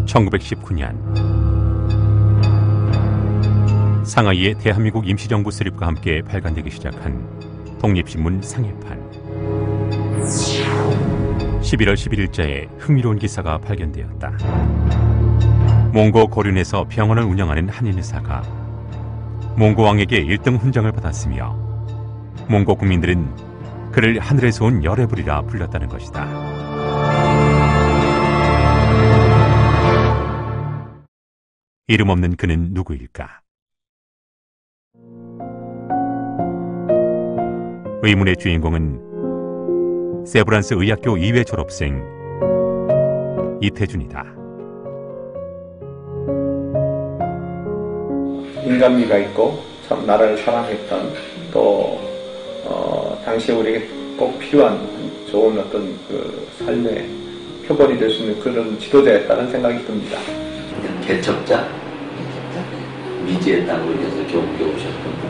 1919년 상하이의 대한민국 임시정부 수립과 함께 발간되기 시작한 독립신문 상해판. 11월 11일자에 흥미로운 기사가 발견되었다. 몽고 고륜에서 병원을 운영하는 한인 의사가 몽고 왕에게 1등 훈장을 받았으며 몽고 국민들은 그를 하늘에서 온 열애불이라 불렀다는 것이다. 이름 없는 그는 누구일까? 의문의 주인공은 세브란스 의학교 2회 졸업생 이태준이다. 인간미가 있고 참 나라를 사랑했던 또 당시에 우리에게 꼭 필요한 좋은 어떤 그 삶의 표본이 될 수 있는 그런 지도자였다는 생각이 듭니다. 개척자, 미지의 땅을 위해서 겨우겨우셨던 분,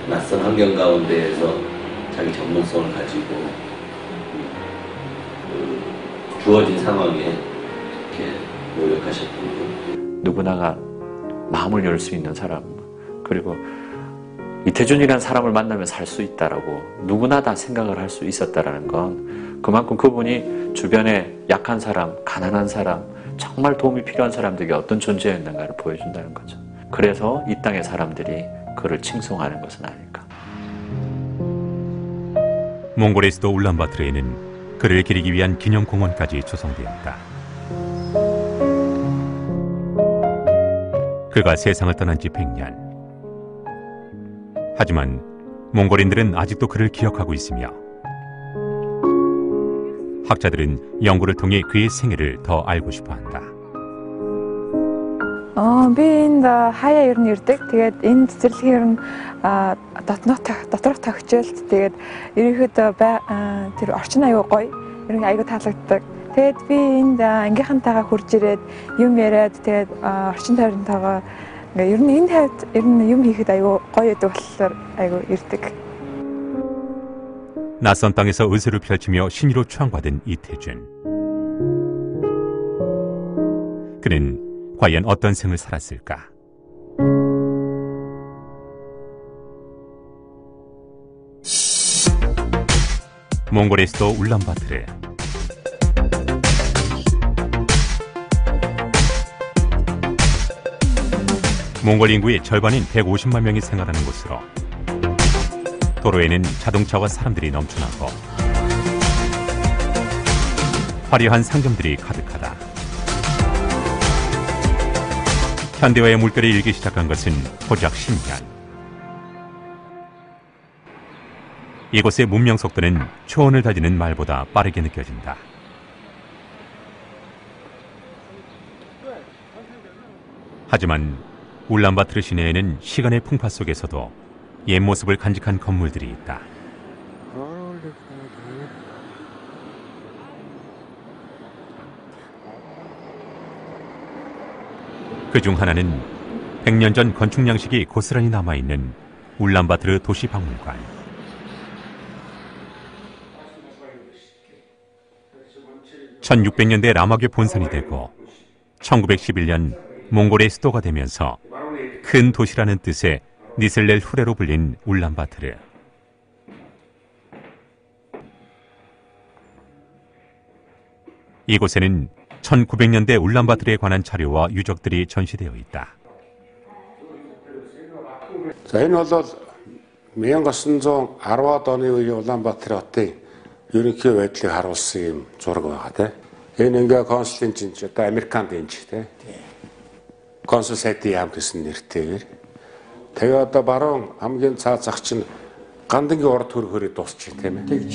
낯선 환경 가운데에서 자기 전문성을 가지고 주어진 상황에 이렇게 노력하셨던 분. 누구나가 마음을 열 수 있는 사람, 그리고 이태준이라는 사람을 만나면 살 수 있다라고 누구나 다 생각을 할 수 있었다라는 건 그만큼 그분이 주변에 약한 사람, 가난한 사람, 정말 도움이 필요한 사람들에게 어떤 존재였는가를 보여준다는 거죠. 그래서 이 땅의 사람들이 그를 칭송하는 것은 아닐까. 몽골의 수도 울란바토르에는 그를 기리기 위한 기념공원까지 조성되었다. 그가 세상을 떠난 지 100년. 하지만 몽골인들은 아직도 그를 기억하고 있으며 학자들은 연구를 통해 그의 생애를 더 알고 싶어한다. Би энд хаяа ер нь ирдэг. Тэгээд энэ цэцэрлэгийн ер нь доторх тохиолдолд тэгээд ерөнхийдөө тэр орчин аюу гоё. Ер нь аюу таалагддаг. Тэгээд би энд ангийнхантайгаа хурж ирээд юм яриад тэгээд орчин тойронтойгоо ингээ ер нь энэ хавьд ер нь юм хийхэд аюу гоё гэдэг болохоор аюу ирдэг. 낯선 땅에서 의술을 펼치며 신의로 추앙받은 이태준. 그는 과연 어떤 생을 살았을까? 몽골의 수도 울란바토르. 몽골 인구의 절반인 150만 명이 생활하는 곳으로 도로에는 자동차와 사람들이 넘쳐나고 화려한 상점들이 가득하다. 현대화의 물결이 일기 시작한 것은 고작 10년. 이곳의 문명 속도는 초원을 다지는 말보다 빠르게 느껴진다. 하지만 울란바토르 시내에는 시간의 풍파 속에서도 옛 모습을 간직한 건물들이 있다. 그중 하나는 100년 전 건축 양식이 고스란히 남아있는 울란바토르 도시박물관. (1600년대) 라마교 본산이 되고 1911년 몽골의 수도가 되면서 큰 도시라는 뜻의 니슬렐 후레로 불린 울란바토르. 이곳에는 1900년대 울란바토르에 관한 자료와 유적들이 전시되어 있다. Энэ бол 1910-ад оны үеийн Улаанбаатар хотын ерөнхий байдлыг харуулсан юм зураг байгаа тийм. Энэ ингээ консулын чинь одоо Американд энэ ч тийм. Консул сайдын яам гэсэн нэртэйгээр. Тэгээ одоо баруун хамгийн цаад зах чинь Гандангийн урд хөрхөрөө дуусчих тийм ээ. тэгж.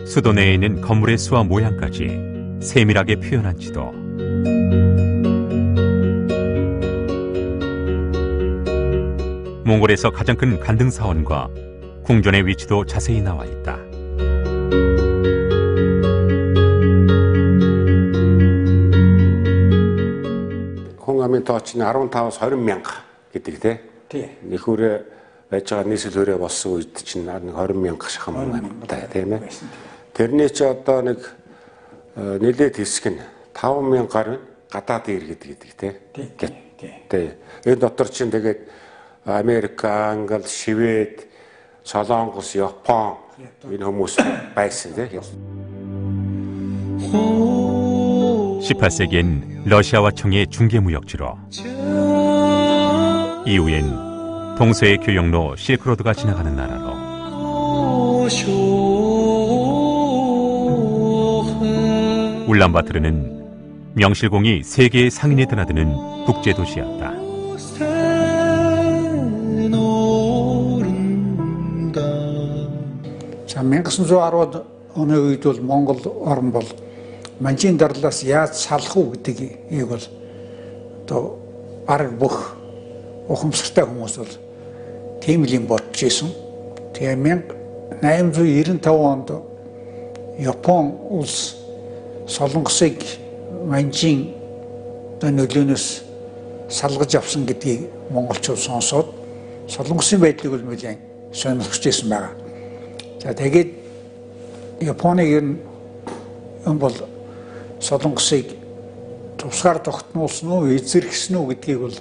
수도 내에 있는 건물의 수와 모양까지 세밀하게 표현한 지도. 몽골에서 가장 큰 간등 사원과 궁전의 위치도 자세히 나와 있다. 홍암의 도치는 15-20 мянга гэдэг тийм. Нөхөрөө байж байгаа нийслэлөөрөө болсон үед чинь 20 мянга шахам юм байна тийм ээ. Тэрний чи одоо нэг нэлээд хэсэг нь 5,000 гаруй гадаадын иргэд гэдэг тий. Энэ дотор чинь тэгээд Америк, Англи, Швед, Солонгос, Япон энэ хүмүүс байсан тий. 18세기엔 러시아와 청의 중개무역지로, 이후엔 동서의 교역로 실크로드가 지나가는 나라로, 울란바토르는 명실공히 세계의 상인에 드나드는 국제도시였다. За 1910-ад оны үед бол Монгол орн бол манжийн дарлаас яаж салах уу гэдгийг бол одоо бараг бүх ухамсартай хүмүүс бол тийм л юм бодож исэн. Тэгээ 1895 онд Япон улс Солонгосыг манжийн нөлөөнөөс салгаж авсан гэдгийг монголчууд сонсоод Солонгосын байдлыг бол нэлээд сонирхож ирсэн байгаа. За тэгээд Японыг энэ бол Солонгосыг тусгаар тогтнуулсан уу, эзэрхсэн үү гэдгийг бол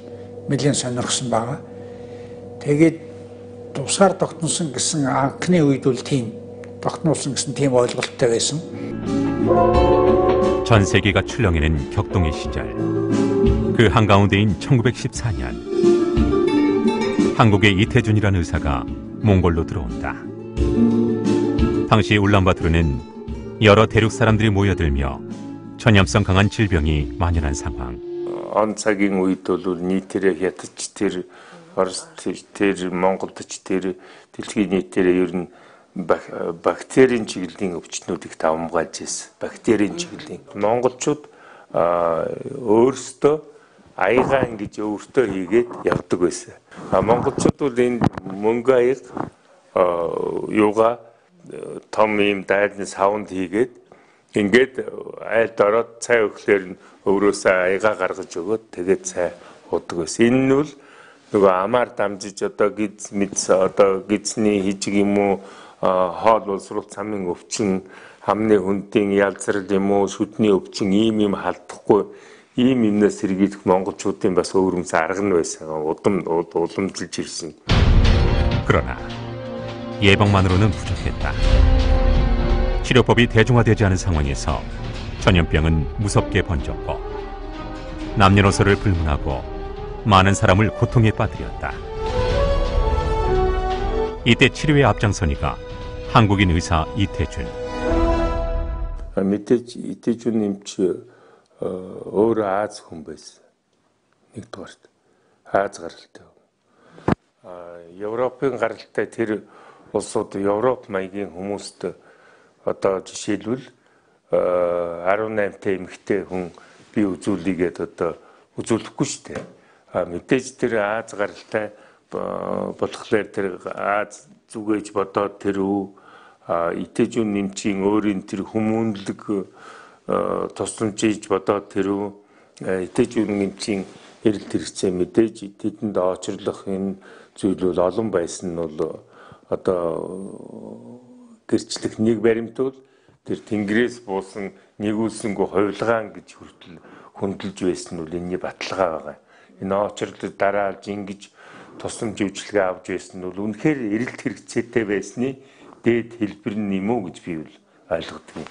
нэлээд сонирхсон байгаа. Тэгээд тусгаар тогтносон гэсэн анхны үед бол тийм тогтнуулсан гэсэн тийм ойлголттой байсан. 전 세계가 출렁이는 격동의 시절, 그 한가운데인 1914년, 한국의 이태준이라는 의사가 몽골로 들어온다. 당시 울란바토르는 여러 대륙 사람들이 모여들며 전염성 강한 질병이 만연한 상황. Он цагийн үед бол нийтээрээ хятадч тэр, Орос тэр, Монголч тэр, дэлхийн нийтээрээ ер нь бактерийн чиглэлийн өвчтнүүдийг давмгааж ирсэн. Бактерийн чиглэлийн. Монголчууд өөрсдөө аягаан гэж өөртөө хийгээд явдаг байсан. Монголчууд бол энэ мөнгө аяг юугаа том юм дайны саунд хийгээд ингээд айлд ороод цай өгөхлөөр нь өөрөөсөө аяга гаргаж өгөөд тэгээд цай уудаг байсан. Энэ нь бол нөгөө амаар дамжиж одоо гиз мэдс одоо гизний хижиг юм уу хоол боловсруулалт самын өвчин, хамны хүндийн ялцрал юм уу, шүдний өвчин ийм халдахгүй ийм юмнаас сэргийлэх монголчуудын бас өөрөмс арга нь байсан. уламжилж ирсэн. 그러나 예방만으로는 부족했다. 치료법이 대중화되지 않은 상황에서 전염병은 무섭게 번졌고 남녀노소를 불문하고 많은 사람을 고통에 빠뜨렸다. 이때 치료에 앞장서니가 한국인 의사 이태준. мэдээж 이태준 эмч өөр Аз хүн байсан. Нэгдүгээрт Аз гаралтай. Европын гаралтай тэр улсууд Европ маягийн хүмүүст одоо жишээлбэл 18-тай эмэгтэй хүн бие үзүүлээгээд одоо үзүүлэхгүй шүү дээ. Мэдээж тэр Аз гаралтай болохоор тэр Аз зүгээж бодоод тэр Итэжүн нэмчийн өөрийн тэр хүмүүнлэг тусламжиж бодоод тэр Итэжүн нэмчийн эрэлт хэрэгцээ мэдээж тэдэнд очрлох энэ зүйл бол олон байсан нь бол одоо гэрчлэх нэг баримтуул тэр тэнгэрээс буусан нэгүүлсэнгүү хувилгаан гэж хүртэл хөндлөж байсан нь бол энэний баталгаа байгаа. Энэ очрлол дараалж ингэж тусламж үйлчилгээ авч байсан нь бол үнэхээр эрэлт хэрэгцээтэй байсны дээд хэлбэр юм уу гэж би ойлгодог.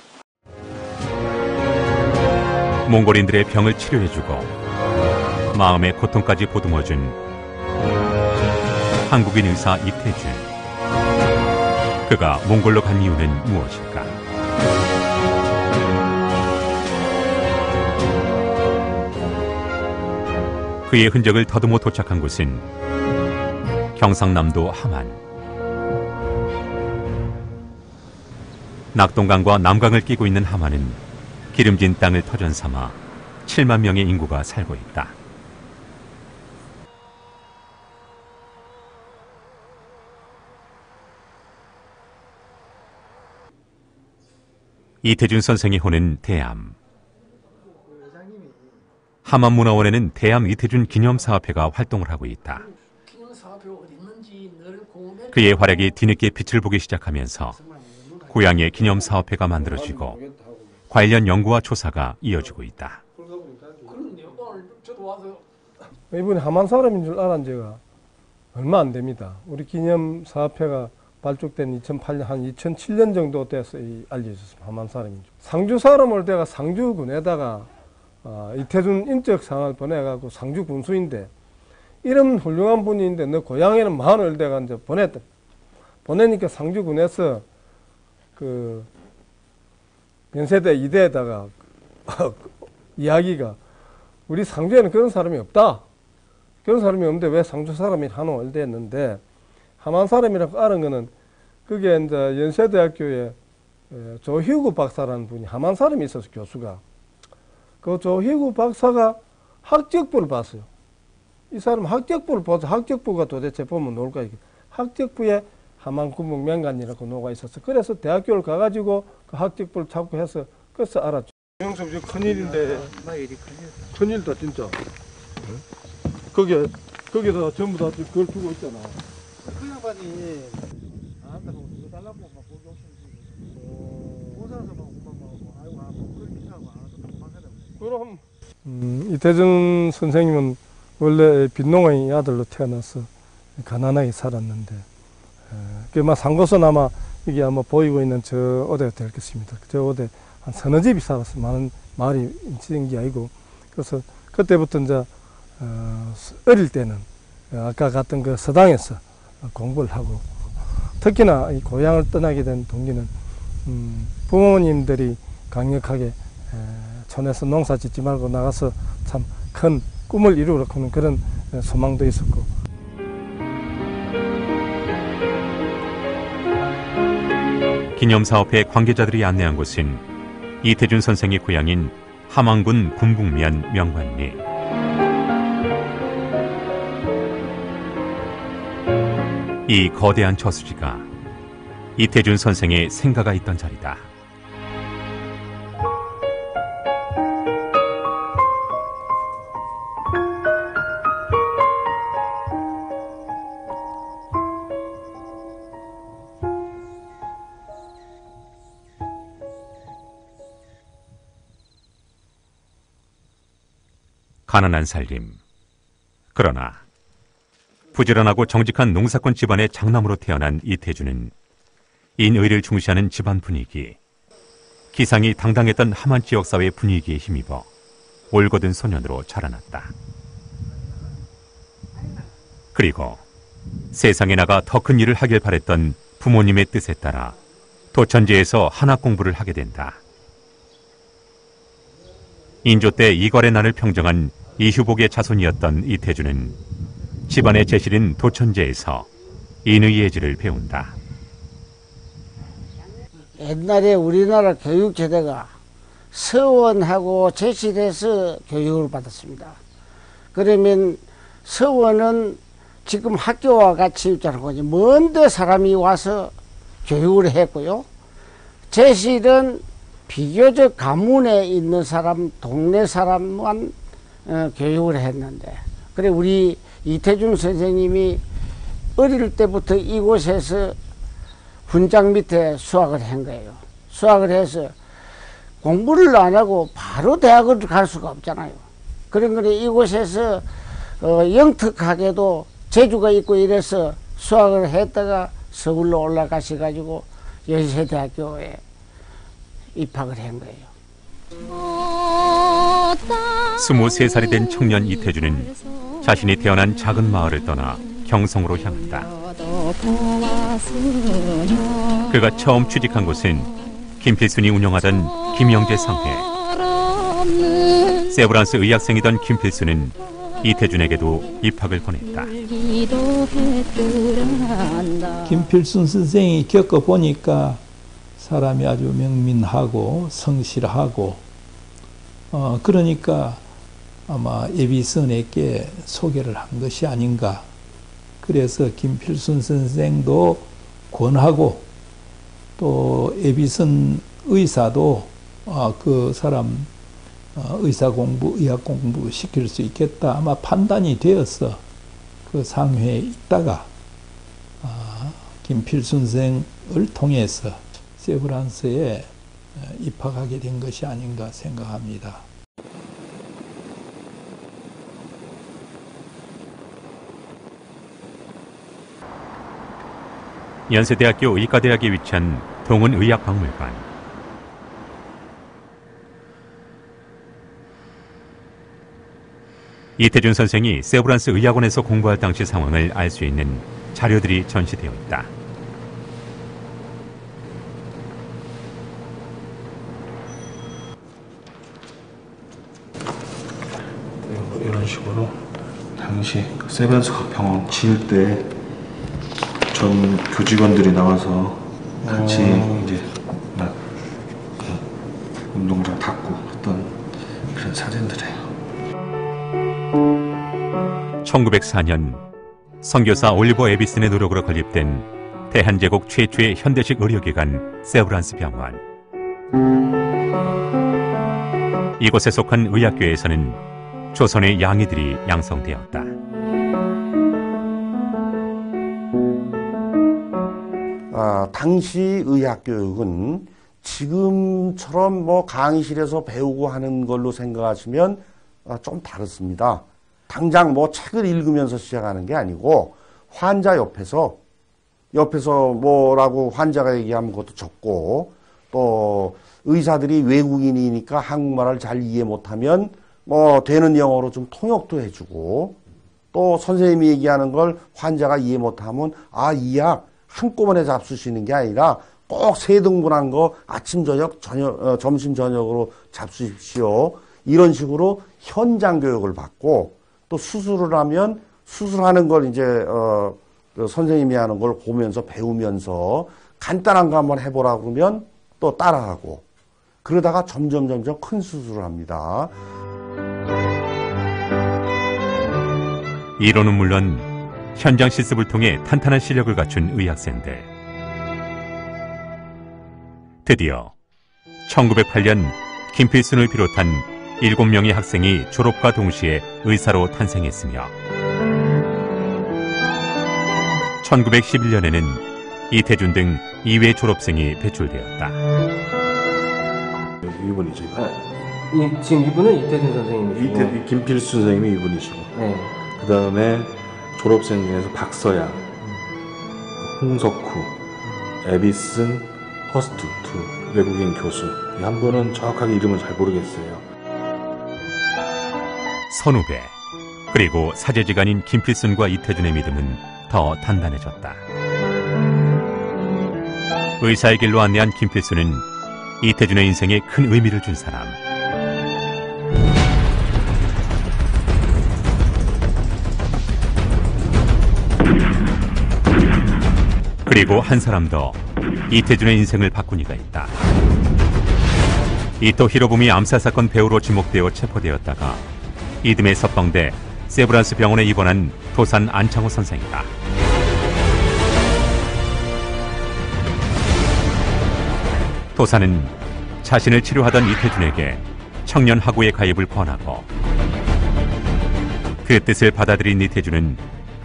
몽골인들의 병을 치료해주고 마음의 고통까지 보듬어준 한국인 의사 이태준. 그가 몽골로 간 이유는 무엇일까? 그의 흔적을 더듬어 도착한 곳은 경상남도 함안. 낙동강과 남강을 끼고 있는 함안은 기름진 땅을 터전 삼아 7만 명의 인구가 살고 있다. 이태준 선생의 호는 대암. 함안문화원에는 대암 이태준 기념사업회가 활동을 하고 있다. 그의 활약이 뒤늦게 빛을 보기 시작하면서 고향에 기념사업회가 만들어지고 관련 연구와 조사가 이어지고 있다. 이분이 함안 사람인 줄 알은 지가 얼마 안 됩니다. 우리 기념사업회가 발족된 2008년, 한 2007년 정도 돼서 알려졌습니다. 함안 사람인 줄. 상주 사람을 내가 상주군에다가 이태준 인적상을 보내가지고 상주 군수인데 이런 훌륭한 분인데 너 고향에는 마흔을 내가 이제 보냈다. 보내니까 상주군에서 그 연세대 이대에다가 이야기가 우리 상주에는 그런 사람이 없다. 그런 사람이 없는데 왜 상주 사람이 하노 이랬는데 함안 사람이라고 아는 거는 그게 이제 연세대학교에 조희구 박사라는 분이 함안 사람이 있어서 교수가 그 조희구 박사가 학적부를 봤어요. 이 사람 학적부를 보자. 학적부가 도대체 보면 뭘까 이게 학적부에 함안 군북 명간이라고 노가 있었어. 그래서 대학교를 가가지고 그 학적부를 찾고 해서 그래서 알았죠. 형님 지금 큰일인데 큰일이다 진짜. 거기다 전부 다 그걸 두고 있잖아. 그 양반이 나한테는 이거 달라고 막 거기 오시는 오사서 막 아이고 그렇게 하고 안 그럼 이태준 선생님은 원래 빈농의 아들로 태어나서 가난하게 살았는데 그막 상고선 아마 이게 아마 보이고 있는 저 어디가 될 것입니다. 저 어디 한 서너 집이 살았어요. 많은 마을이 인치된 게 아니고 그래서 그때부터 이제 어릴 때는 아까 갔던 그 서당에서 공부를 하고 특히나 이 고향을 떠나게 된 동기는 부모님들이 강력하게 촌에서 농사 짓지 말고 나가서 참 큰 꿈을 이루려고 하는 그런 소망도 있었고. 기념사업회 관계자들이 안내한 곳은 이태준 선생의 고향인 함안군 군북면 명관리. 이 거대한 저수지가 이태준 선생의 생가가 있던 자리다. 가난한 살림. 그러나 부지런하고 정직한 농사꾼 집안의 장남으로 태어난 이태준은 인의를 중시하는 집안 분위기, 기상이 당당했던 함안 지역사회 분위기에 힘입어 올곧은 소년으로 자라났다. 그리고 세상에 나가 더 큰 일을 하길 바랬던 부모님의 뜻에 따라 도천지에서 한학 공부를 하게 된다. 인조 때 이괄의 난을 평정한 이휴복의 자손이었던 이태준은 집안의 제실인 도천제에서 인의 예지를 배운다. 옛날에 우리나라 교육제도가 서원하고 제실에서 교육을 받았습니다. 그러면 서원은 지금 학교와 같이 있잖아요. 먼데 사람이 와서 교육을 했고요. 제실은 비교적 가문에 있는 사람, 동네 사람만 교육을 했는데, 그래 우리 이태준 선생님이 어릴 때부터 이곳에서 훈장 밑에 수학을 한 거예요. 수학을 해서 공부를 안 하고 바로 대학을 갈 수가 없잖아요. 그러니까 이곳에서 영특하게도 재주가 있고 이래서 수학을 했다가 서울로 올라가셔가지고 연세대학교에 입학을 한 거예요. 23살이 된 청년 이태준은 자신이 태어난 작은 마을을 떠나 경성으로 향한다. 그가 처음 취직한 곳은 김필순이 운영하던 김영재 상회. 세브란스 의학생이던 김필순은 이태준에게도 입학을 권했다. 김필순 선생이 겪어보니까 사람이 아주 명민하고 성실하고 그러니까 아마 에비슨에게 소개를 한 것이 아닌가. 그래서 김필순 선생도 권하고 또 에비슨 의사도 그 사람 의사 공부, 의학 공부 시킬 수 있겠다. 아마 판단이 되어서 그 상회에 있다가 김필순 선생을 통해서 세브란스에 입학하게 된 것이 아닌가 생각합니다. 연세대학교 의과대학에 위치한 동은의학박물관. 이태준 선생이 세브란스 의학원에서 공부할 당시 상황을 알 수 있는 자료들이 전시되어 있다. 이런 식으로 당시 세브란스 병원 지을 때 전 교직원들이 나와서 같이 이제 막 운동장 닦고 했던 그런 사진들이에요. 1904년 선교사 올리버 에비슨의 노력으로 건립된 대한제국 최초의 현대식 의료기관 세브란스 병원. 이곳에 속한 의학교에서는 조선의 양의들이 양성되었다. 당시 의학교육은 지금처럼 뭐 강의실에서 배우고 하는 걸로 생각하시면 좀 다릅니다. 당장 뭐 책을 읽으면서 시작하는 게 아니고 환자 옆에서 뭐라고 환자가 얘기하면 그것도 적고, 또 의사들이 외국인이니까 한국말을 잘 이해 못하면 뭐 되는 영어로 좀 통역도 해주고, 또 선생님이 얘기하는 걸 환자가 이해 못하면 이 약 한꺼번에 잡수시는 게 아니라 꼭 3등분한 거 아침, 저녁, 점심, 저녁으로 잡수십시오. 이런 식으로 현장 교육을 받고, 또 수술을 하면 수술하는 걸 이제 선생님이 하는 걸 보면서 배우면서 간단한 거 한번 해보라 그러면 또 따라하고, 그러다가 점점 큰 수술을 합니다. 이론은 물론 현장 실습을 통해 탄탄한 실력을 갖춘 의학생들. 드디어 1908년 김필순을 비롯한 7명의 학생이 졸업과 동시에 의사로 탄생했으며 1911년에는 이태준 등 2회 졸업생이 배출되었다. 이분이죠. 지금 이분은 이태준 선생님이시고 김필순 선생님이 이분이시고, 네. 그 다음에 졸업생 중에서 박서양, 홍석후, 에비슨, 허스투트 외국인 교수, 이 한 분은 정확하게 이름을 잘 모르겠어요. 선후배, 그리고 사제지간인 김필순과 이태준의 믿음은 더 단단해졌다. 의사의 길로 안내한 김필순은 이태준의 인생에 큰 의미를 준 사람. 그리고 한 사람 더 이태준의 인생을 바꾼 이가 있다. 이토 히로부미 암살사건 배우로 지목되어 체포되었다가 이듬해 석방돼 세브란스 병원에 입원한 도산 안창호 선생이다. 도산은 자신을 치료하던 이태준에게 청년하구의 가입을 권하고, 그 뜻을 받아들인 이태준은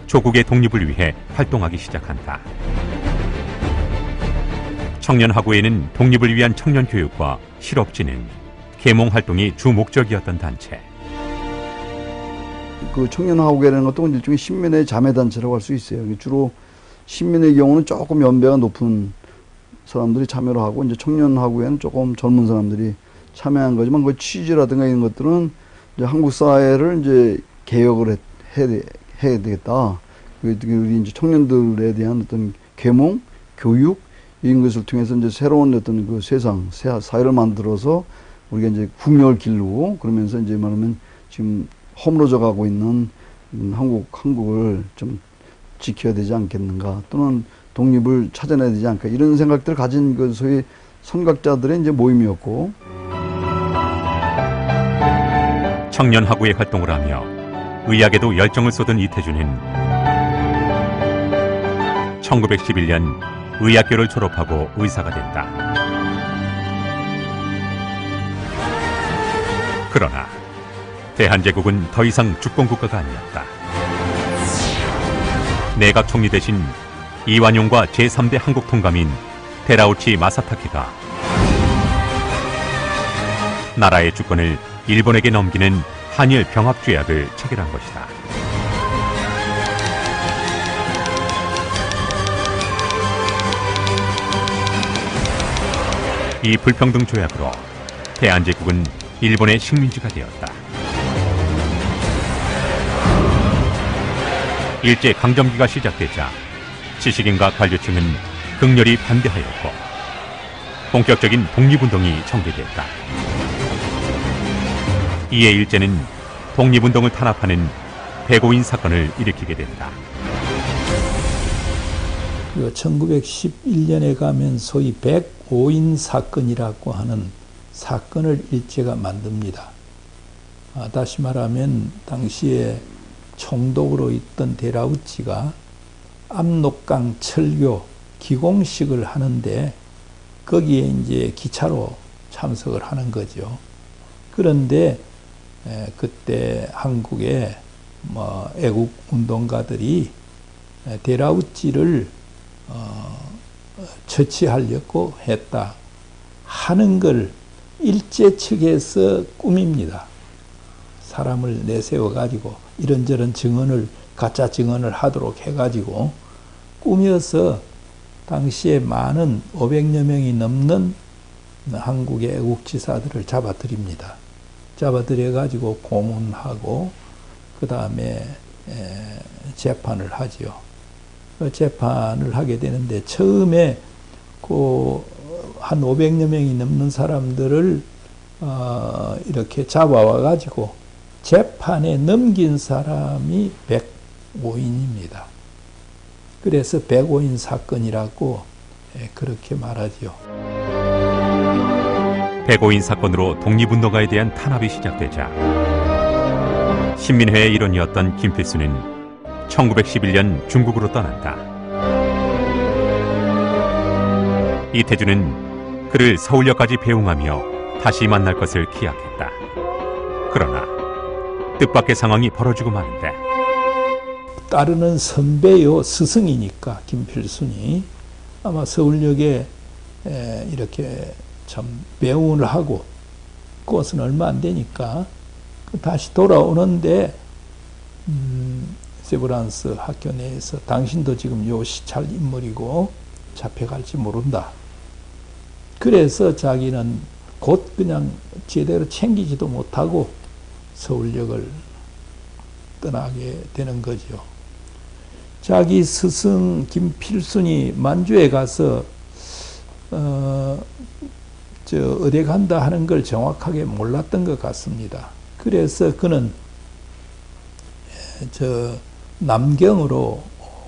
조국의 독립을 위해 활동하기 시작한다. 청년하구에는 독립을 위한 청년 교육과 실업진흥, 계몽 활동이 주 목적이었던 단체. 그 청년하구회라는 것도 일종의 신민의 자매단체라고 할 수 있어요. 주로 신민의 경우는 조금 연배가 높은 사람들이 참여를 하고, 이제 청년하구회는 조금 젊은 사람들이 참여한 거지만, 그 취지라든가 이런 것들은 이제 한국 사회를 이제 개혁을 해야 되겠다. 우리 이제 청년들에 대한 어떤 계몽, 교육, 이런 것을 통해서 이제 새로운 어떤 그 세상, 사회를 만들어서 우리가 이제 국력을 기르고, 그러면서 이제 말하면 지금 허물어져 가고 있는 한국을 좀 지켜야 되지 않겠는가, 또는 독립을 찾아내야 되지 않을까, 이런 생각들을 가진 그 소위 선각자들의 이제 모임이었고. 청년하구의 활동을 하며 의학에도 열정을 쏟은 이태준은 1911년 의학교를 졸업하고 의사가 됐다. 그러나 대한제국은 더 이상 주권국가가 아니었다. 내각 총리 대신 이완용과 제3대 한국 통감인 테라우치 마사타키가 나라의 주권을 일본에게 넘기는 한일 병합조약을 체결한 것이다. 이 불평등 조약으로 대한제국은 일본의 식민지가 되었다. 일제 강점기가 시작되자 지식인과 관료층은 극렬히 반대하였고 본격적인 독립운동이 전개됐다. 이에 일제는 독립운동을 탄압하는 백오인 사건을 일으키게 된다. 1911년에 가면 소위 백오인 사건이라고 하는 사건을 일제가 만듭니다. 다시 말하면 당시에 총독으로 있던 데라우치가 압록강 철교 기공식을 하는데 거기에 이제 기차로 참석을 하는 거죠. 그런데 그때 한국의 애국 운동가들이 데라우치를 처치하려고 했다 하는 걸 일제 측에서 꾸밉니다. 사람을 내세워 가지고 이런저런 증언을 가짜 증언을 하도록 해가지고 꾸며서 당시에 많은 500여 명이 넘는 한국의 애국지사들을 잡아들입니다. 잡아들여 가지고 고문하고 그 다음에 재판을 하죠. 재판을 하게 되는데 처음에 한 500여 명이 넘는 사람들을 이렇게 잡아와 가지고 재판에 넘긴 사람이 105인입니다. 그래서 105인 사건이라고 그렇게 말하죠. 105인 사건으로 독립운동가에 대한 탄압이 시작되자 신민회의 일원이었던 김필수는 1911년 중국으로 떠난다. 이태준은 그를 서울역까지 배웅하며 다시 만날 것을 기약했다. 그러나 뜻밖의 상황이 벌어지고 마는데 따르는 선배요 스승이니까 김필순이 아마 서울역에 이렇게 참 배웅을 하고 그것은 얼마 안 되니까 다시 돌아오는데 세브란스 학교 내에서 당신도 지금 요 시찰 인물이고 잡혀갈지 모른다. 그래서 자기는 곧 그냥 제대로 챙기지도 못하고 서울역을 떠나게 되는 거죠. 자기 스승 김필순이 만주에 가서 어디 간다 하는 걸 정확하게 몰랐던 것 같습니다. 그래서 그는 남경으로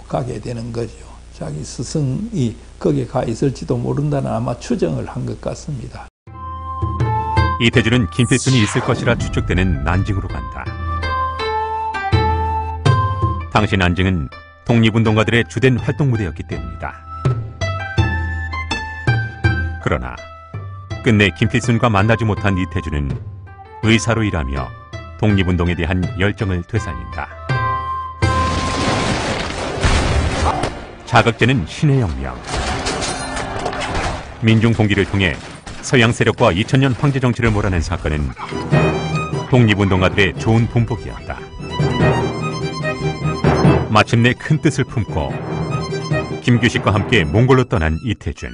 가게 되는 거죠. 자기 스승이 거기에 가 있을지도 모른다는 아마 추정을 한 것 같습니다. 이태준은 김필순이 있을 것이라 추측되는 난징으로 간다. 당시 난징은 독립운동가들의 주된 활동 무대였기 때문이다. 그러나 끝내 김필순과 만나지 못한 이태준은 의사로 일하며 독립운동에 대한 열정을 되살린다. 자극제는 신의 영명. 민중 동기를 통해 서양 세력과 2000년 황제 정치를 몰아낸 사건은 독립운동가들의 좋은 본보기였다. 마침내 큰 뜻을 품고 김규식과 함께 몽골로 떠난 이태준.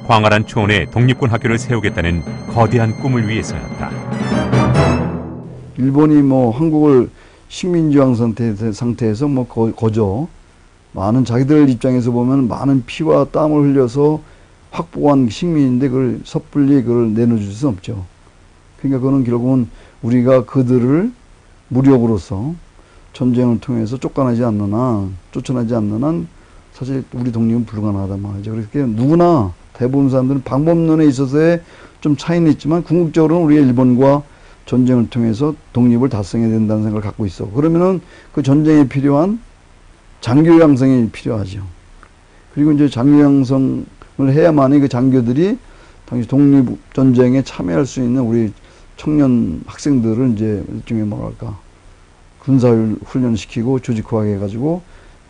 광활한 초원에 독립군 학교를 세우겠다는 거대한 꿈을 위해서였다. 일본이 한국을 식민지왕 상태에서 거저 많은 자기들 입장에서 보면 많은 피와 땀을 흘려서 확보한 식민인데 그걸 섣불리 그걸 내놓을 수 없죠. 그러니까 그거는 결국은 우리가 그들을 무력으로서 전쟁을 통해서 쫓아나지 않는 한 사실 우리 독립은 불가능하단 말이죠. 그렇게 누구나 대부분 사람들은 방법론에 있어서의 좀 차이는 있지만 궁극적으로는 우리가 일본과 전쟁을 통해서 독립을 달성해야 된다는 생각을 갖고 있어. 그러면은 그 전쟁에 필요한 장교 양성이 필요하죠. 그리고 이제 장교 양성을 해야만이 그 장교들이 당시 독립 전쟁에 참여할 수 있는 우리 청년 학생들을 이제 일종의 군사 훈련시키고 조직화해 가지고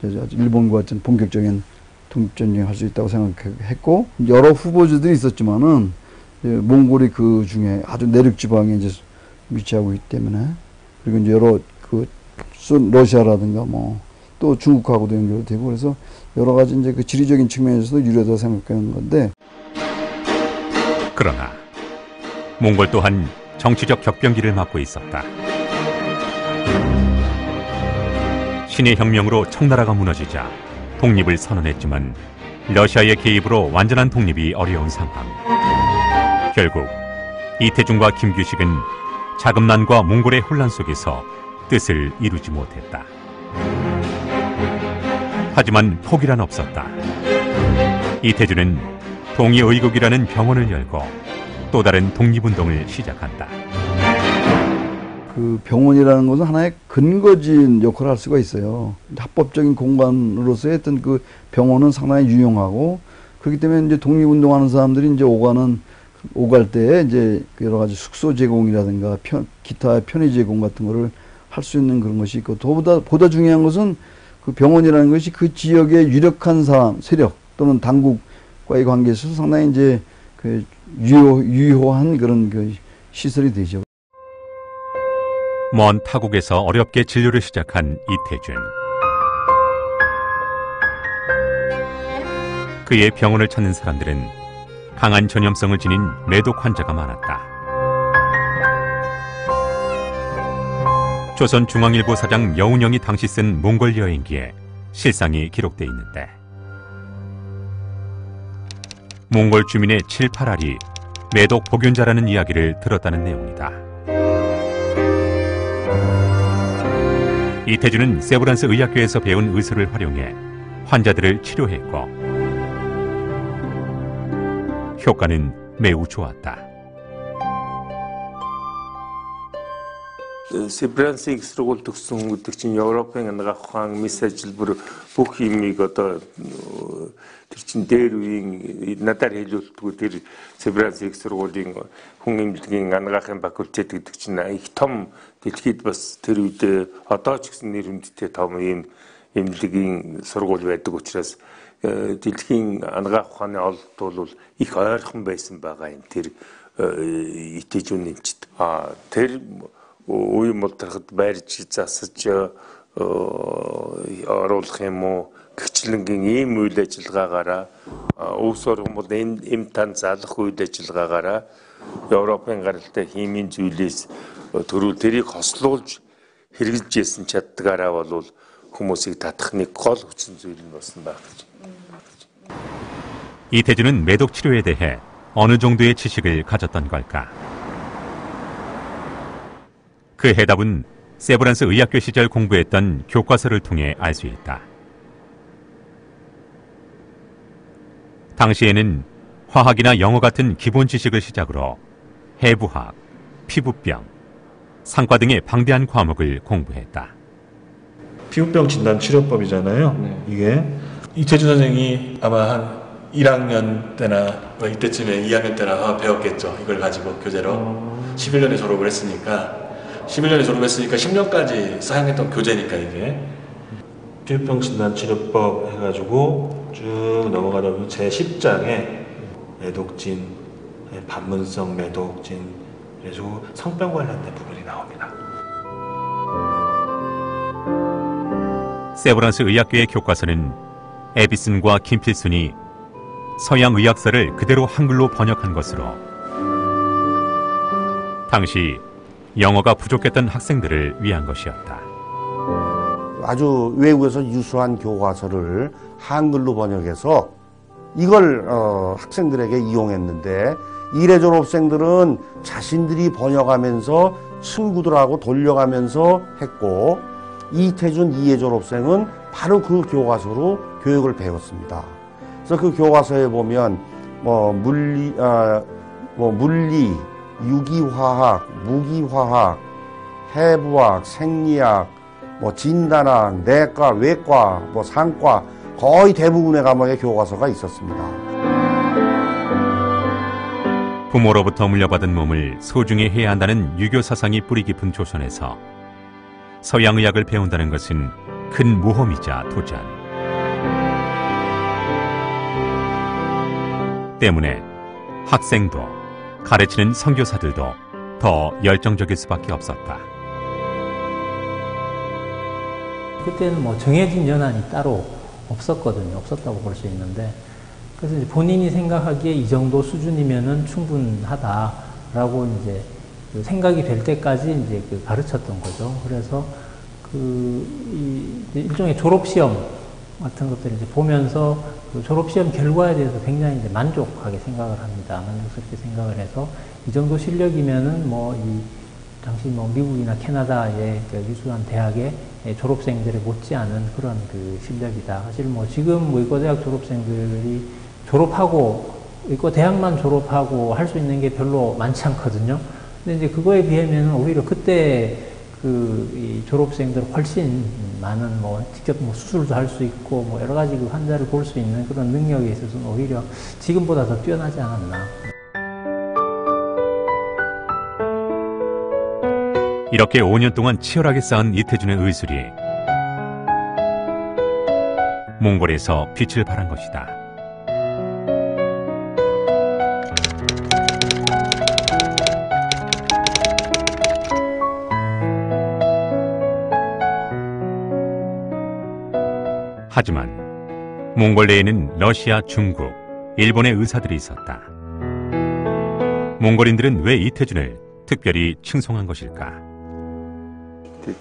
일본과 같은 본격적인 독립전쟁 할 수 있다고 생각했고 여러 후보지들이 있었지만은 몽골이 그 중에 아주 내륙 지방에 이제 위치하고 있기 때문에 그리고 이제 여러 그 러시아라든가 뭐 또 중국하고도 연결되고 그래서 여러 가지 이제 그 지리적인 측면에서도 유리하다고 생각하는 건데 그러나 몽골 또한 정치적 격변기를 맞고 있었다. 신의 혁명으로 청나라가 무너지자 독립을 선언했지만 러시아의 개입으로 완전한 독립이 어려운 상황. 결국 이태준과 김규식은 자금난과 몽골의 혼란 속에서 뜻을 이루지 못했다. 하지만 포기란 없었다. 이태준은 동의의국이라는 병원을 열고 또 다른 독립운동을 시작한다. 그 병원이라는 것은 하나의 근거지인 역할을 할 수가 있어요. 합법적인 공간으로서의 어떤 그 병원은 상당히 유용하고 그렇기 때문에 이제 독립운동하는 사람들이 이제 오갈 때에 이제 여러 가지 숙소 제공이라든가 기타 편의 제공 같은 거를 할 수 있는 그런 것이 있고 보다 중요한 것은 그 병원이라는 것이 그 지역의 유력한 사람, 세력 또는 당국과의 관계에서 상당히 이제 그 유효한 그런 그 시설이 되죠. 먼 타국에서 어렵게 진료를 시작한 이태준. 그의 병원을 찾는 사람들은 강한 전염성을 지닌 매독 환자가 많았다. 조선중앙일보 사장 여운형이 당시 쓴 몽골 여행기에 실상이 기록돼 있는데 몽골 주민의 7, 8알이 매독 복균자라는 이야기를 들었다는 내용이다. 이태준은 세브란스 의학교에서 배운 의술을 활용해 환자들을 치료했고 효과는 매우 좋았다. Severance X-를 төгсөн гэдэг чинь Европын анагаах ухаан мис ажилбар бүх юмыг одоо тэр чин дээр үеийн надаар хэлүүлдэггүй тэр Severance X-ийн хүн эмнэлгийн анагаахын факультет гэдэг чинь их том дэлхийд бас тэр үед одоо ч гэсэн нэр хүндтэй том ийм эмнэлгийн сургууль байдаг учраас дэлхийн анагаах ухааны ололт бол их ойрхон байсан байгаа юм тэр итэжүүн эмчт. Тэр үе мултрахад байрж засаж оруулах юм уу гэрчлэнгийн ийм үйл ажиллагаагаараа өвс оргон бол эм тан залах үйл ажиллагаагаараа Европын гаралтай химийн зүйлээс төрөл тэрийг хослуулж хэрэгжилжсэн чаддгаараа бол хүмүүсийг татах нэг гол хүчин зүйл нь болсон байх гэж. 이태준은 매독 치료에 대해 어느 정도의 지식을 가졌던 걸까? 그 해답은 세브란스 의학교 시절 공부했던 교과서를 통해 알 수 있다. 당시에는 화학이나 영어 같은 기본 지식을 시작으로 해부학, 피부병, 상과 등의 방대한 과목을 공부했다. 피부병 진단 치료법이잖아요. 네. 이게 이태준 선생이 아마 한 1학년 때나 뭐 이때쯤에 2학년 때나 배웠겠죠. 이걸 가지고 교재로 11년에 졸업을 했으니까 11년에 졸업했으니까 10년까지 사용했던 교재니까 이게 피부병 진단 치료법 해가지고 쭉 넘어가다 보면 제 10장에 매독진, 반문성 매독진, 그래서 성병 관련된 부분이 나옵니다. 세브란스 의학교의 교과서는 에비슨과 김필순이 서양 의학서를 그대로 한글로 번역한 것으로 당시 영어가 부족했던 학생들을 위한 것이었다. 아주 외국에서 유수한 교과서를 한글로 번역해서 이걸 학생들에게 이용했는데 이래 졸업생들은 자신들이 번역하면서 친구들하고 돌려가면서 했고 이태준 이해 졸업생은 바로 그 교과서로 교육을 배웠습니다. 그래서 그 교과서에 보면 물리, 유기화학, 무기화학, 해부학, 생리학, 진단학, 내과, 외과, 상과 거의 대부분의 과목의 교과서가 있었습니다. 부모로부터 물려받은 몸을 소중히 해야 한다는 유교 사상이 뿌리 깊은 조선에서 서양의학을 배운다는 것은 큰 모험이자 도전. 때문에 학생도 가르치는 선교사들도 더 열정적일 수밖에 없었다. 그때는 뭐 정해진 연한이 따로 없었거든요. 없었다고 볼 수 있는데, 그래서 이제 본인이 생각하기에 이 정도 수준이면은 충분하다라고 이제 그 생각이 될 때까지 이제 그 가르쳤던 거죠. 그래서 일종의 졸업시험 같은 것들을 이제 보면서 그 졸업시험 결과에 대해서 굉장히 이제 만족하게 생각을 합니다. 만족스럽게 생각을 해서 이 정도 실력이면은 뭐 이 당시 뭐 미국이나 캐나다의 유수한 대학의 졸업생들에 못지않은 그런 그 실력이다. 사실 뭐 지금 뭐 의과대학 졸업생들이 졸업하고 의과대학만 졸업하고 할 수 있는 게 별로 많지 않거든요. 근데 이제 그거에 비하면 오히려 그때 이 졸업생들 훨씬 많은 뭐 직접 뭐 수술도 할 수 있고 뭐 여러 가지 그 환자를 볼 수 있는 그런 능력에 있어서는 오히려 지금보다 더 뛰어나지 않았나. 이렇게 5년 동안 치열하게 쌓은 이태준의 의술이 몽골에서 빛을 발한 것이다. 하지만 몽골 내에는 러시아, 중국, 일본의 의사들이 있었다. 몽골인들은 왜 이태준을 특별히 칭송한 것일까?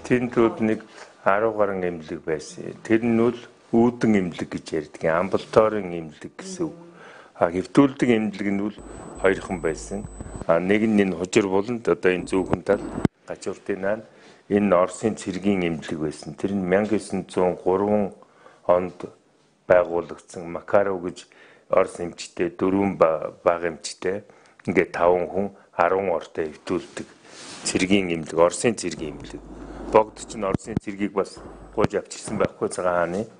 Тэнд нэг 10 гаруй эмнэлэг байсан. Тэр нь бол үүдэн эмнэлэг гэж ярьдаг. Амбулаторийн эмнэлэг гэсэн үг. Хэвтүүлдэг эмнэлэг нь бол 2хан байсан. Нэг нь энэ хужир буланд одоо энэ зүүхэн тал гачууртын энэ Оросын цэргийн эмнэлэг байсан. Тэр нь 1903 онд байгуулагдсан Макаров гэж Орос эмчтэй 4 баг эмчтэй ингээд 5 хүн 10 ортой хэвтүүлдэг цэргийн эмнэлэг, Оросын цэргийн эмнэлэг. Богд чинь Оросын цэргийг бас гуйж авчирсан байхгүй цагаан хааны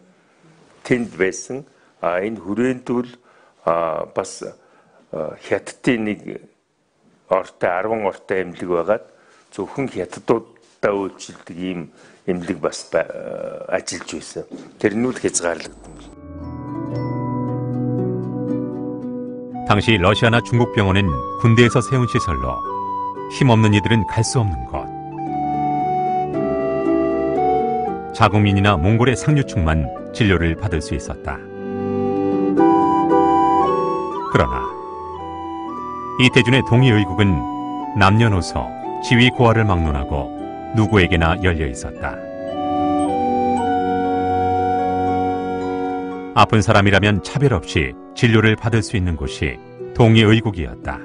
тэнд байсан. Энэ хүрээнд бол бас хятадын нэг ортой 10 ортой эмнэлэг байгаад зөвхөн хятадуудаа үйлчилдэг ийм эмнэлэг бас ажиллаж байсан. Тэр нь үл хязгаарлагдсан. 당시 러시아나 중국 병원은 군대에서 세운 시설로 힘없는 이들은 갈 수 없는 곳. 자국민이나 몽골의 상류층만 진료를 받을 수 있었다. 그러나 이태준의 동의의국은 남녀노소, 지위 고하를 막론하고 누구에게나 열려 있었다. 아픈 사람이라면 차별 없이 진료를 받을 수 있는 곳이 동의의국이었다.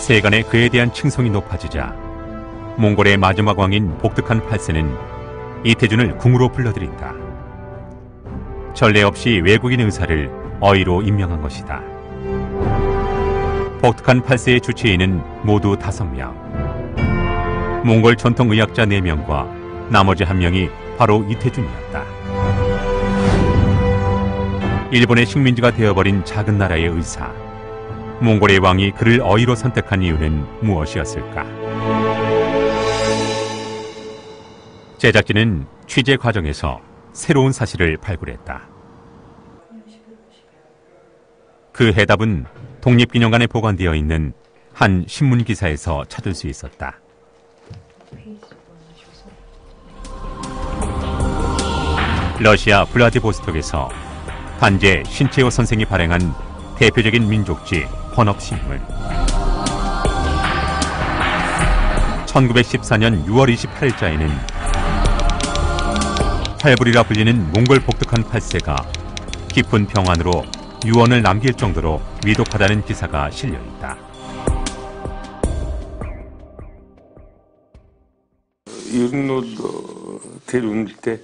세간에 그에 대한 칭송이 높아지자 몽골의 마지막 왕인 복득한 8세는 이태준을 궁으로 불러들인다. 전례 없이 외국인 의사를 어의로 임명한 것이다. 복득한 8세의 주치의는 모두 5명. 몽골 전통의학자 4명과 나머지 1명이 바로 이태준이었다. 일본의 식민지가 되어버린 작은 나라의 의사. 몽골의 왕이 그를 어의로 선택한 이유는 무엇이었을까? 제작진은 취재 과정에서 새로운 사실을 발굴했다. 그 해답은 독립기념관에 보관되어 있는 한 신문 기사에서 찾을 수 있었다. 러시아 블라디보스톡에서 단재 신채호 선생이 발행한 대표적인 민족지 헌업신문. 1914년 6월 28일자에는 활불이라 불리는 몽골 복득한 8세가 깊은 평안으로 유언을 남길 정도로 위독하다는 기사가 실려있다. тэр үнэлтэй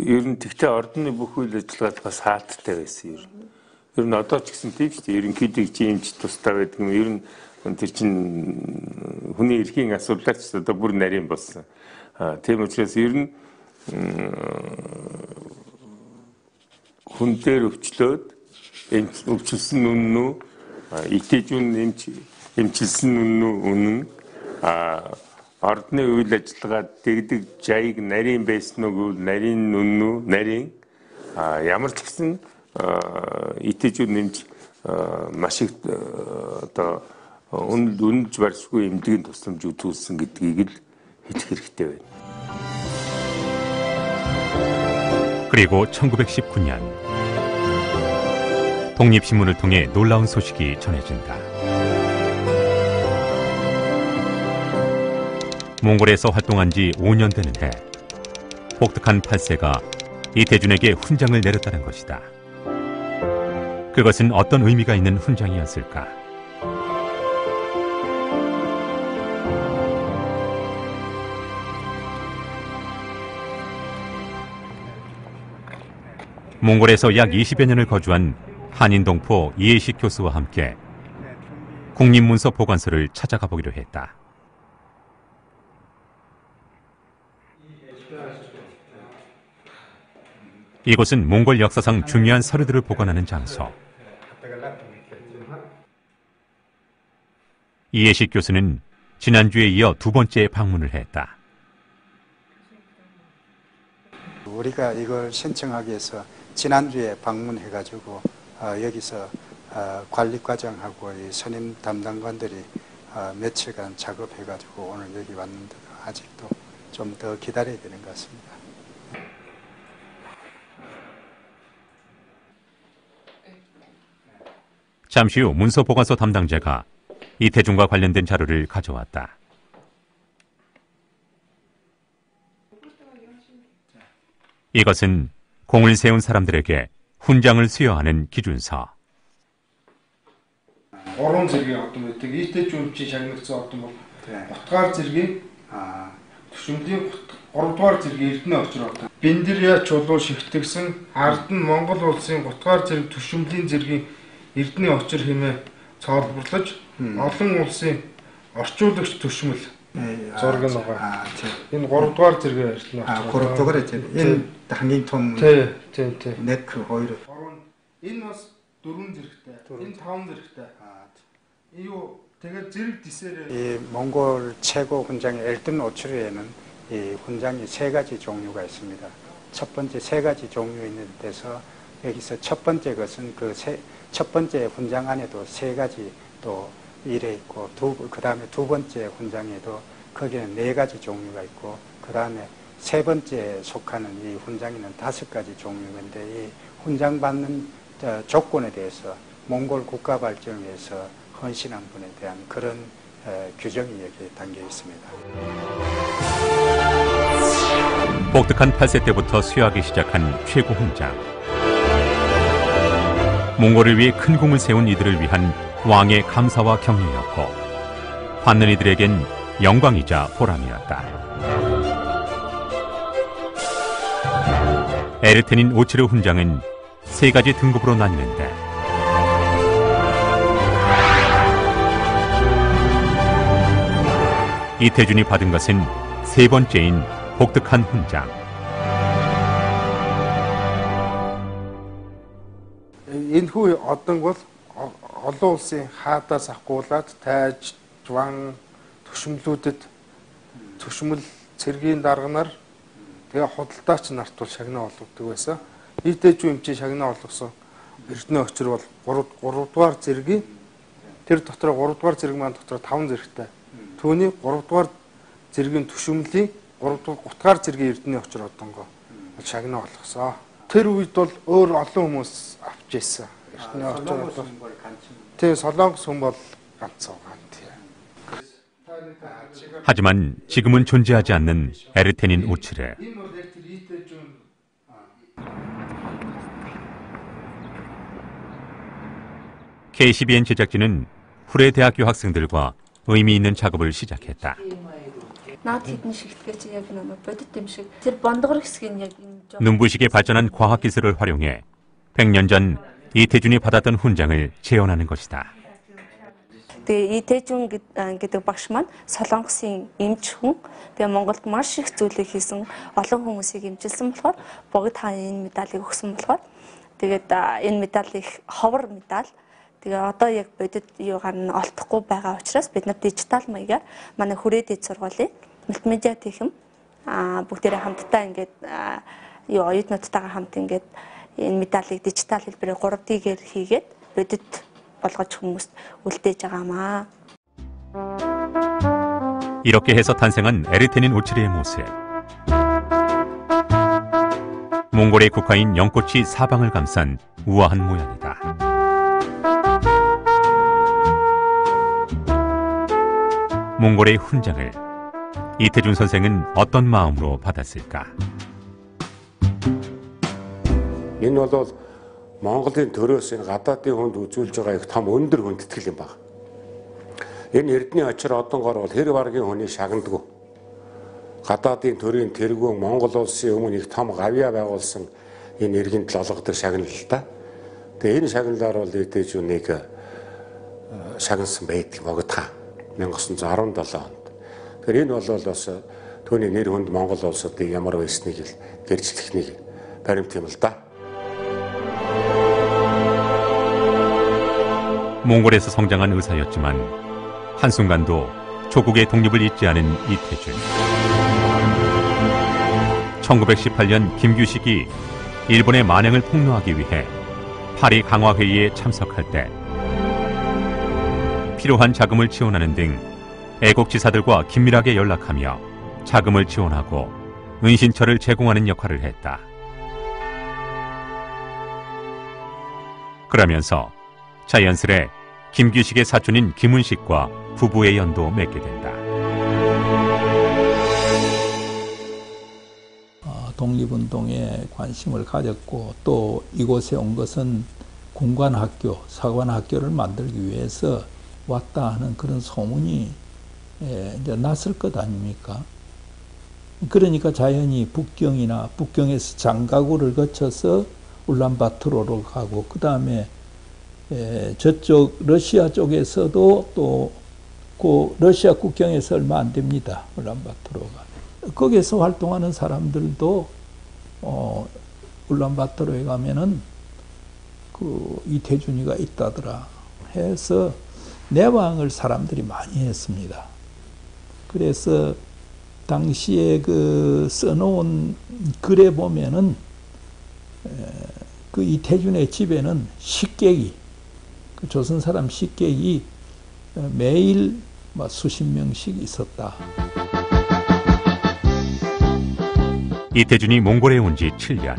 ер нь тэгтээ ордны бүх үйл ажиллагаад бас хаалттай байсан ер нь. Ер нь одоо ч гэсэн тийм шүү дээ. Ерөнхийдөө чи эмч тустай байдаг юм. Ер нь тэр чинь хүний эрхийн асуудлаар ч одоо бүр нарийн болсон. Тийм учраас ер нь хүн дээр өвчлөөд өвчлсөн үнэн үү, итэжүүн эмчилсэн үнэн үү, ордны үйл ажиллагаа дэгдэг жайг нарийн байсан уу, нарийн нүн үү, нарийн ямар ч гэсэн итэжүүд нэмж маш их одоо үнэлж барьсгүй эмнэлгийн тусламж үзүүлсэн гэдгийг л хэлэх хэрэгтэй байна. 그리고 1919년 독립신문을 통해 놀라운 소식이 전해진다. 몽골에서 활동한 지 5년 되는 해 복특한 8세가 이태준에게 훈장을 내렸다는 것이다. 그것은 어떤 의미가 있는 훈장이었을까? 몽골에서 약 20여 년을 거주한 한인 동포 이해식 교수와 함께 국립문서 보관소를 찾아가 보기로 했다. 이곳은 몽골 역사상 중요한 서류들을 보관하는 장소. 이해식 교수는 지난주에 이어 두 번째 방문을 했다. 우리가 이걸 신청하기 위해서 지난주에 방문해가지고 여기서 관리과장하고 이 선임 담당관들이 며칠간 작업해가지고 오늘 여기 왔는데 아직도 좀 더 기다려야 되는 것 같습니다. 잠시 후 문서보관소 담당자가 이태준과 관련된 자료를 가져왔다. 이것은 공을 세운 사람들에게 훈장을 수여하는 기준서. Гурван зэргийн ордон байдаг. Итэжүүд шагнагдсан ордон бол 3 дугаар зэргийн төшөмлийн 3 дугаар зэргийн Эрдэнэ очир ордон. Бендерия чулуу шигтгсэн ард нь Монгол улсын 3 дугаар зэрэг төшөмлийн зэргийн Эрдэнэ очир хэмээн цоолборлож олон улсын орчуулагч төшмөл зураг нь байгаа. Энэ 3 дугаар зэргийн Эрдэнэ очир. 3 дугаар зэрэг. Энэ хамгийн том 네크 хоёр. Энэ бас 4 зэрэгтэй. Энэ 5 зэрэгтэй. 이거 되게 제일 디세레. 이 몽골 최고 훈장 엘든 오츠르에는 이 훈장이 3가지 종류가 있습니다. 첫 번째 3가지 종류 있는 데서 여기서 첫 번째 것은 첫 번째 훈장 안에도 3가지 또 일에 있고 그 다음에 두 번째 훈장에도 거기는 4가지 종류가 있고 그 다음에 세 번째 속하는 이 훈장에는 5가지 종류인데 이 훈장 받는 조건에 대해서 몽골 국가 발전을 위해서 헌신한 분에 대한 그런 규정이 여기에 담겨 있습니다. 복특한 8세 때부터 수여하기 시작한 최고 훈장. 몽골을 위해 큰 공을 세운 이들을 위한 왕의 감사와 격려였고 받는 이들에겐 영광이자 보람이었다. 에르테닌 오츠르 훈장은 3가지 등급으로 나뉘는데 이태준이 받은 것은 3번째인 복특한 훈장. Энэхүү одон бол олон улсын хаадаас ахгуулаад тайж, жван төшмлүүдэд төшмөл цэргийн дарганаар тэгээ худалдаач нарт бол шагнаа болгодог байсан. Итэжүү эмчийн шагнаа болгосон Эрдэнэ очир бол 3 дугаар зэргийн тэр дотор 3 дугаар зэрэг маань дотор 5 зэрэгтэй. Түүний 3 дугаар зэргийн төшөмлийн 3 дугаар зэргийн Эрдэнэ очир одонгоо шагнаа болгосон. Тэр үед бол өөр олон хүмүүс авч ирсэн. Эрдэнэ очир бол тэр солонгос хүн бол ганцхан. 하지만 지금은 존재하지 않는 에르테닌 오츠르. KCBN 제작진은 후레 대학교 학생들과 의미 있는 작업을 시작했다. 눈부시게 발전한 과학기술을 활용해 100년 전 이태준이 받았던 훈장을 재현하는 것이다. Тэгээ Итэжүн гэдэг багш маань Солонгосын эмч хүн. Тэгээ Монголд маш их зүйлийг хийсэн, олон хүмүүсийг эмчилсэн болохоор богд хаан энэ медалийг өгсөн болохоор тэгээд энэ медаль их ховор медаль. Тэгээ одоо яг бодит юугаар нь олдохгүй байгаа учраас бид нар дижитал маягаар манай хүрээ дэд сургуулийн мультимедиа тэхэм бүгдээрээ хамтдаа ингээд юу оюутнуудтайгаа хамт ингээд энэ медалийг дижитал хэлбэрээр 3D-гээр хийгээд бодит болгож хүмүүст үлдээж байгаамаа. 이렇게 해서 탄생한 에르테닌 오츠르의 모습. 몽골의 국화인 연꽃이 사방을 감싼 우아한 모양이다. 몽골의 훈장을 이태준 선생은 어떤 마음으로 받았을까? Энэ бол Монголын төрөөс энэ гадаадын хүнд үзүүлж байгаа их том өндөр хүндэтгэл юм байна. Энэ эрдний очир одонгоор бол хэр баргийн хүний шагнадгүй. Гадаадын төрийн тэргүүн Монгол улсын өмнө их том гавьяа байгуулсан энэ иргэн толгодог шагнал л та. Тэгээ энэ шагналаар бол Итэжүнийг шагнасан байдаг богдхаа 1917 онд. Тэгэхээр энэ бол бас түүний нэр хүнд Монгол улсад ямар байсныг гэрчлэхнийг баримт юм л да. 몽골에서 성장한 의사였지만 한순간도 조국의 독립을 잊지 않은 이태준. 1918년 김규식이 일본의 만행을 폭로하기 위해 파리 강화회의에 참석할 때 필요한 자금을 지원하는 등 애국지사들과 긴밀하게 연락하며 자금을 지원하고 은신처를 제공하는 역할을 했다. 그러면서 자연스레 김규식의 사촌인 김은식과 부부의 연도 맺게 된다. 독립운동에 관심을 가졌고 또 이곳에 온 것은 군관학교, 사관학교를 만들기 위해서 왔다 하는 그런 소문이 이제 났을 것 아닙니까? 그러니까 자연히 북경이나 북경에서 장가구를 거쳐서 울란바토르로 가고 그 다음에 저쪽 러시아 쪽에서도 또 그 러시아 국경에서 얼마 안 됩니다. 울란바토르가. 거기서 활동하는 사람들도 울란바토르에 가면은 그 이태준이가 있다더라 해서 내왕을 사람들이 많이 했습니다. 그래서 당시에 그 써놓은 글에 보면은 그 이태준의 집에는 식객이 그 조선 사람 식객이 매일 수십 명씩 있었다. 이태준이 몽골에 온 지 7년.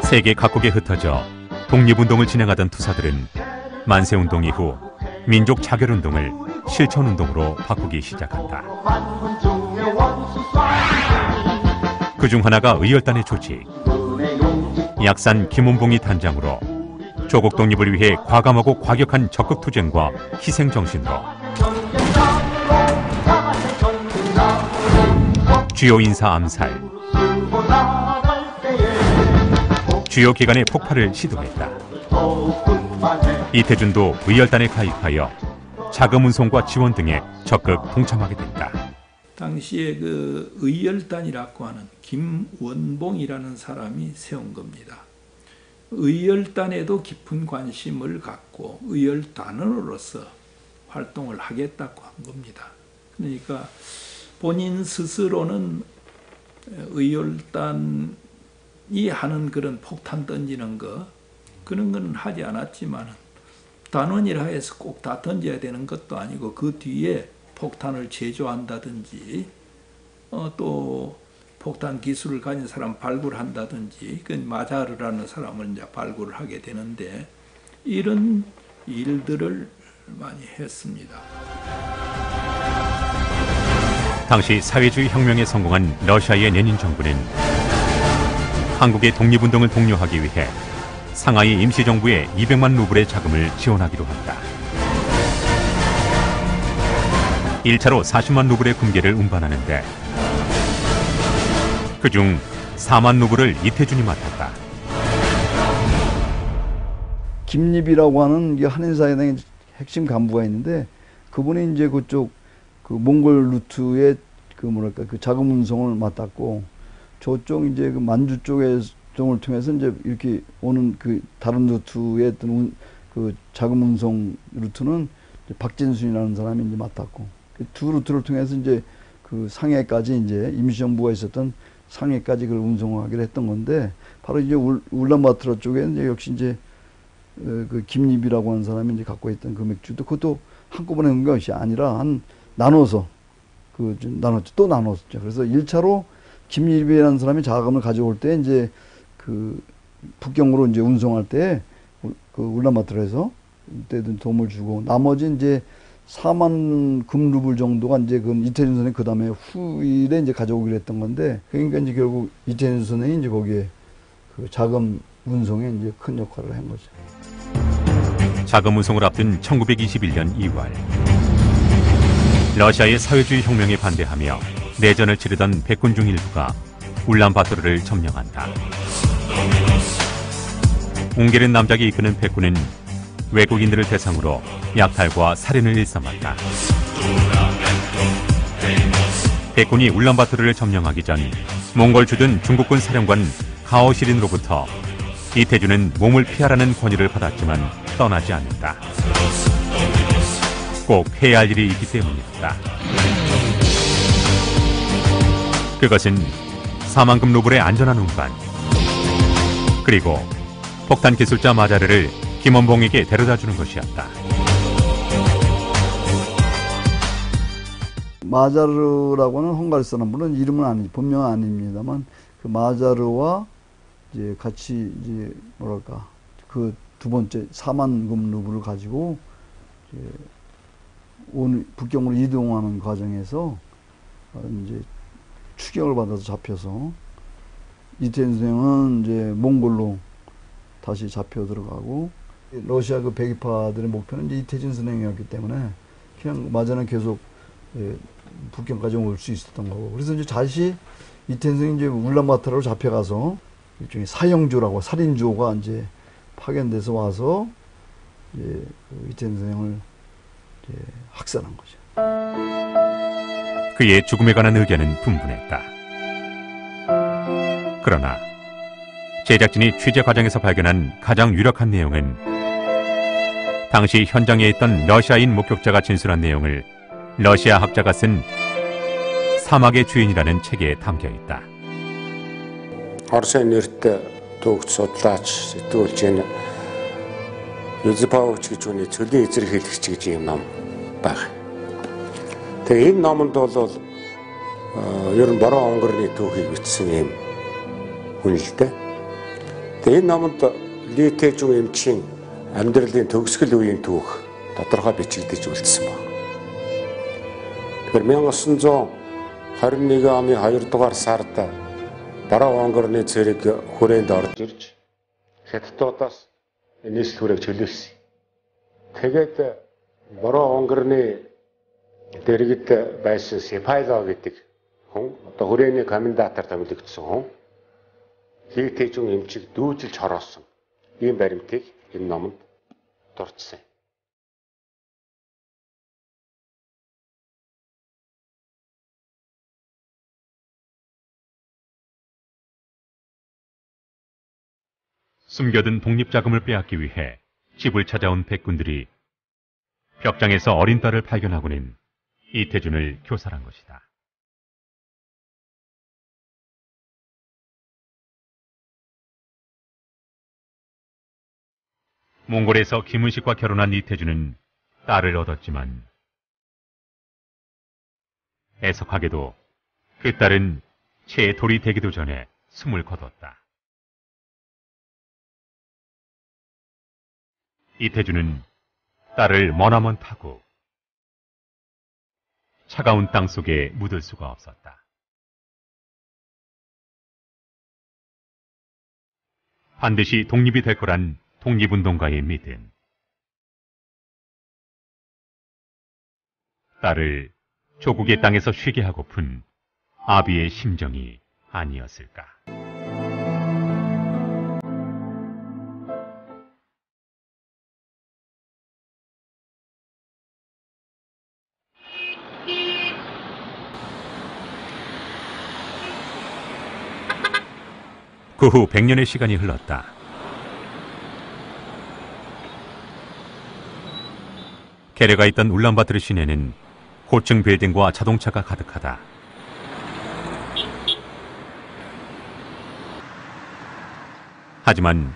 세계 각국에 흩어져 독립운동을 진행하던 투사들은 만세운동 이후 민족 자결운동을 실천운동으로 바꾸기 시작한다. 그중 하나가 의열단의 조직. 약산 김원봉이 단장으로 조국 독립을 위해 과감하고 과격한 적극투쟁과 희생정신으로 주요 인사 암살, 주요 기관의 폭발을 시도했다. 이태준도 의열단에 가입하여 자금 운송과 지원 등에 적극 동참하게 된다. 당시에 그 의열단이라고 하는 김원봉이라는 사람이 세운 겁니다. 의열단에도 깊은 관심을 갖고 의열단으로서 활동을 하겠다고 한 겁니다. 그러니까 본인 스스로는 의열단이 하는 그런 폭탄 던지는 거 그런 건 하지 않았지만 단원이라 해서 꼭 다 던져야 되는 것도 아니고 그 뒤에 폭탄을 제조한다든지 또 폭탄 기술을 가진 사람 발굴한다든지 그 마자르라는 사람을 이제 발굴을 하게 되는데 이런 일들을 많이 했습니다. 당시 사회주의 혁명에 성공한 러시아의 레닌 정부는 한국의 독립운동을 독려하기 위해 상하이 임시정부에 200만 루블의 자금을 지원하기로 한다. 1차로 40만 루블의 금괴를 운반하는데 그중 4만 루블을 이태준이 맡았다. 김립이라고 하는 한인사회당의 핵심 간부가 있는데 그분이 이제 그쪽 그 몽골 루트의 그 뭐랄까 그 자금 운송을 맡았고 저쪽 이제 그 만주 쪽에 운송을 통해서 이제 이렇게 오는 그 다른 루트의 어떤 그 자금 운송 루트는 이제 박진순이라는 사람이 이제 맡았고, 그 두 루트를 통해서 이제 그 상해까지 이제 임시정부가 있었던 상해까지 그걸 운송하기로 했던 건데, 바로 이제 울란바토르 쪽에 이제 역시 이제 그 김립이라고 하는 사람이 이제 갖고 있던 그 맥주도 그것도 한꺼번에 온 것이 아니라 한 나눠서 또 나눴죠. 그래서 1차로 김립이라는 사람이 자금을 가져올 때 이제 그 북경으로 이제 운송할 때 그 울란바토르에서 그때도 도움을 주고, 나머지 이제 4만 금루블 정도가 이제 그 이태준 선생이 그 다음에 후일에 이제 가져오기로 했던 건데, 그러니까 이제 결국 이태준 선생이 이제 거기에 그 자금 운송에 이제 큰 역할을 한 거죠. 자금 운송을 앞둔 1921년 2월, 러시아의 사회주의 혁명에 반대하며 내전을 치르던 백군 중 일부가 울란바토르를 점령한다. 웅게른 남작이 이끄는 백군은 외국인들을 대상으로 약탈과 살인을 일삼았다. 백군이 울란바토르를 점령하기 전 몽골 주둔 중국군 사령관 가오시린으로부터 이태준은 몸을 피하라는 권유를 받았지만 떠나지 않는다. 꼭 해야 할 일이 있기 때문이었다. 그것은 4만금 루블의 안전한 운반, 그리고 폭탄 기술자 마자르를 김원봉에게 데려다주는 것이었다. 마자르라고 하는 헝가리 사람, 물론 이름은 본명은 아닙니다만, 그 마자르와 이제 같이 이제 뭐랄까 그 두 번째 4만금 루블을 가지고 이제 북경으로 이동하는 과정에서 이제 추격을 받아서 잡혀서 이태준 선생은 이제 몽골로 다시 잡혀 들어가고, 러시아 그 배기파들의 목표는 이제 이태준 선생이었기 때문에 그냥 마자는 계속 북경까지 올 수 있었던 거고, 그래서 이제 다시 이태준 선생이 이제 울란바토르로 잡혀가서 일종의 사형조라고 살인조가 이제 파견돼서 와서 이제 이태준 선생을 이제 학살한 거죠. 그의 죽음에 관한 의견은 분분했다. 그러나 제작진이 취재 과정에서 발견한 가장 유력한 내용은 당시 현장에 있던 러시아인 목격자가 진술한 내용을 러시아 학자가 쓴 사막의 주인이라는 책에 담겨 있다. Орсын нэртэй төгс судлаач сэтгүүлч энэ Юзефович гэж үний цөлийн эзэр хэлэгч гэж юм ном байна. Тэгээ энэ номонд бол ер нь бороо онгорны түүхийг бичсэн юм хүн л дээ. Тэгээ энэ номонд Ли Тэжун эмчийн амьдралын төгсгөл үеийн түүх тодорхой бичигдэж үлдсэн байна. Тэгэхээр 1921 оны 2 дугаар сард бороо онгорны цэрэг хүрээнд орж ирж хятадуудаас нийслэл хүрээг чөлөөлсөн. Тэгээд бороо онгорны дэргэд байсан Сепайло гэдэг хүн, одоо хүрээний комендатор томилогдсон хүн, Ли Тэжун эмчийг дүүжилж хороосон ийм баримтыг энэ номонд дурдсан. 숨겨둔 독립자금을 빼앗기 위해 집을 찾아온 백군들이 벽장에서 어린 딸을 발견하고는 이태준을 교살한 것이다. 몽골에서 김은식과 결혼한 이태준은 딸을 얻었지만 애석하게도 그 딸은 채에 돌이 되기도 전에 숨을 거뒀다. 이태준은 딸을 머나먼 타고 차가운 땅 속에 묻을 수가 없었다. 반드시 독립이 될 거란 독립운동가의 믿음. 딸을 조국의 땅에서 쉬게 하고픈 아비의 심정이 아니었을까. 그 후 100년의 시간이 흘렀다. 게레가 있던 울란바토르 시내는 고층 빌딩과 자동차가 가득하다. 하지만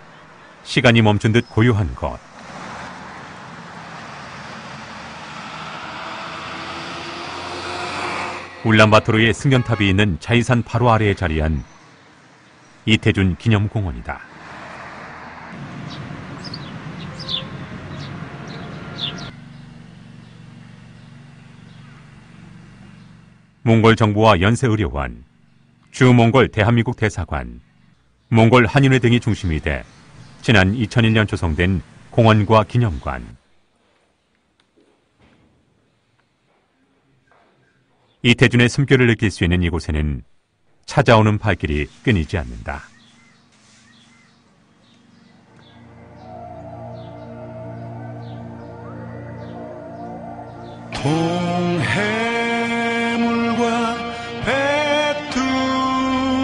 시간이 멈춘 듯 고요한 곳. 울란바토르의 승전탑이 있는 자이산 바로 아래에 자리한 이태준 기념공원이다. 몽골 정부와 연세의료원, 주몽골 대한민국 대사관, 몽골 한인회 등이 중심이 돼 지난 2001년 조성된 공원과 기념관. 이태준의 숨결을 느낄 수 있는 이곳에는 찾아오는 발길이 끊이지 않는다. 동해물과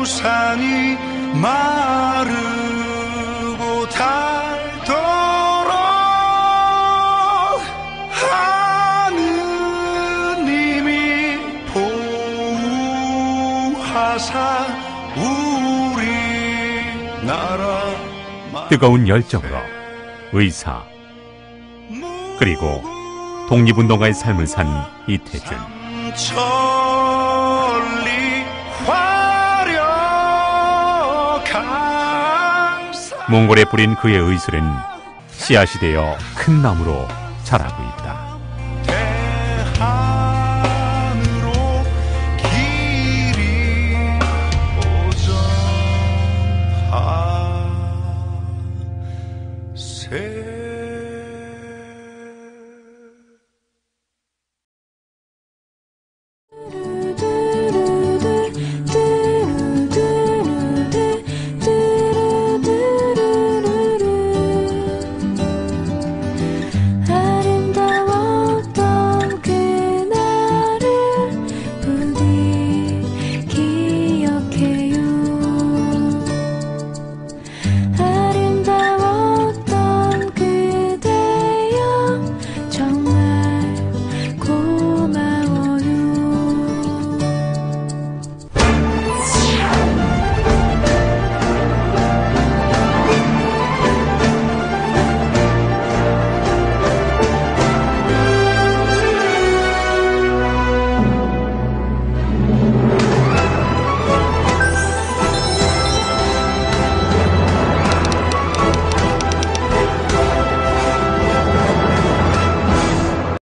백두산이 마르고 닳도록 하느님이 보호하사 우리나라 뜨거운 열정으로 의사 그리고 독립운동가의 삶을 산 이태준. 몽골에 뿌린 그의 의술은 씨앗이 되어 큰 나무로 자라고 있다.